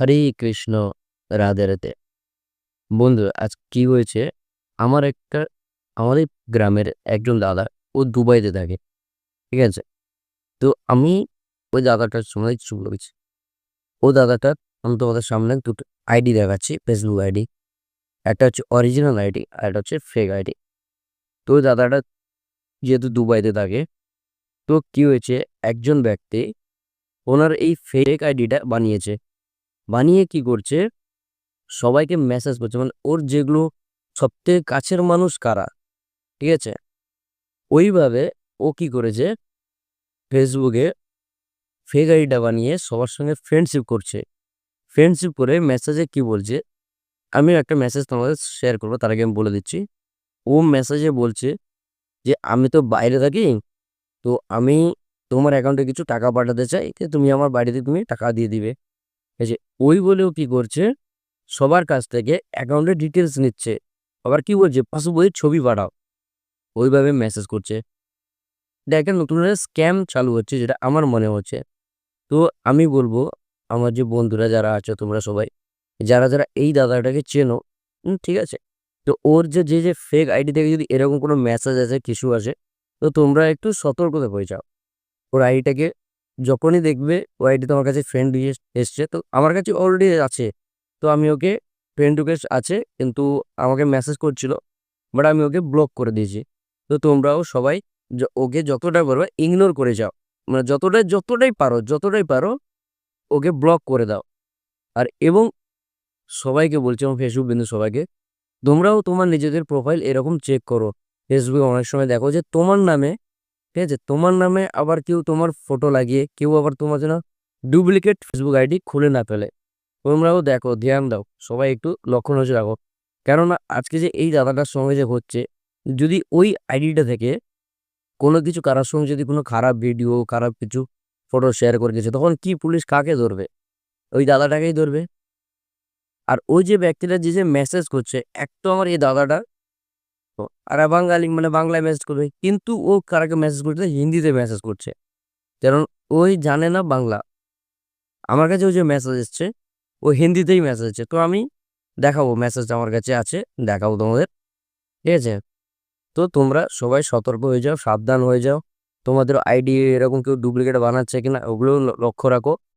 হরে কৃষ্ণ, রাধে রাধে। বন্ধু, আজ কি হয়েছে? আমার একটা আমাদের গ্রামের একজন দাদা, ও দুবাইতে থাকে। ঠিক আছে? তো আমি ওই দাদাটার সঙ্গে শুরু করেছি। ও দাদাটার আমি তোমাদের সামনে দুটো আইডি দেখাচ্ছি, ফেসবুক আইডি। একটা হচ্ছে অরিজিনাল আইডি, আর একটা হচ্ছে ফেক আইডি। তো ওই দাদাটা যেহেতু দুবাইতে থাকে, তো কি হয়েছে, একজন ব্যক্তি ওনার এই ফেক আইডিটা বানিয়েছে। বানিয়ে কি করছে, সবাইকে মেসেজ করছে, মানে ওর যেগুলো সবথেকে কাছের মানুষ কারা, ঠিক আছে, ওইভাবে ও কি করেছে, ফেসবুকে ফেক আইডিটা বানিয়ে সবার সঙ্গে ফ্রেন্ডশিপ করছে। ফ্রেন্ডশিপ করে মেসেজে কি বলছে, আমি একটা মেসেজ তোমাদের শেয়ার করবো, তার আগে আমি বলে দিচ্ছি। ও মেসেজে বলছে যে আমি তো বাইরে থাকি, তো আমি তোমার অ্যাকাউন্টে কিছু টাকা পাঠাতে চাই, যে তুমি আমার বাড়িতে তুমি টাকা দিয়ে দিবে। ঠিক আছে? ওই বলেও কি করছে, সবার কাছ থেকে অ্যাকাউন্টের ডিটেলস নিচ্ছে। আবার কি বলছে, পাসবইয়ের ছবি পাঠাও, ওইভাবে মেসেজ করছে। এটা একটা নতুন স্ক্যাম চালু হচ্ছে, যেটা আমার মনে হচ্ছে। তো আমি বলবো, আমার যে বন্ধুরা যারা আছো, তোমরা সবাই যারা যারা এই দাদাটাকে চেনো, ঠিক আছে, তো ওর যে যে যে ফেক আইডি থেকে যদি এরকম কোনো মেসেজ আসে, কিছু আসে, তো তোমরা একটু সতর্কতা হয়ে যাও। ওর আইডিটাকে যখনই দেখবে ও আইডি তোমার কাছে ফ্রেন্ড এসছে, তো আমার কাছে অলরেডি আছে, তো আমি ওকে ফ্রেন্ড রিকোয়েস্ট আছে, কিন্তু আমাকে মেসেজ করছিল, বাট আমি ওকে ব্লক করে দিয়েছি। তো তোমরাও সবাই ওকে যতটা পারো ইগনোর করে যাও, মানে যতটাই পারো ওকে ব্লক করে দাও। আর এবং সবাইকে বলছি, আমার ফেসবুক বিন্দু সবাইকে, তোমরাও তোমার নিজেদের প্রোফাইল এরকম চেক করো। ফেসবুকে অনেক সময় দেখো যে তোমার নামে, ঠিক আছে, তোমার নামে আবার কেউ তোমার ফটো লাগিয়ে, কেউ আবার তোমার জন্য ডুপ্লিকেট ফেসবুক আইডি খুলে না ফেলে। তোমরাও দেখো, ধ্যান দাও, সবাই একটু লক্ষ্য নজর রাখো। কেননা আজকে যে এই দাদাটার সঙ্গে যে হচ্ছে, যদি ওই আইডিটা থেকে কোনো কিছু কারোর সঙ্গে যদি কোনো খারাপ ভিডিও, খারাপ কিছু ফটো শেয়ার করে গেছে, তখন কি পুলিশ কাকে ধরবে? ওই দাদাটাকেই ধরবে। আর ওই যে ব্যক্তিটা যে যে মেসেজ করছে, এক তো আমার এই দাদাটা, তো আর বাঙালি, মানে বাংলায় মেসেজ করবে, কিন্তু ও কারাকে মেসেজ করছে, হিন্দিতে মেসেজ করছে, কারণ ওই জানে না বাংলা। আমার কাছে ওই যে মেসেজ এসছে, ও হিন্দিতেই মেসেজ এসছে। তো আমি দেখাবো, মেসেজটা আমার কাছে আছে, দেখাবো তোমাদের। ঠিক আছে? তো তোমরা সবাই সতর্ক হয়ে যাও, সাবধান হয়ে যাও। তোমাদের আইডি এরকম কেউ ডুপ্লিকেট বানাচ্ছে কিনা, ওগুলো লক্ষ্য রাখো।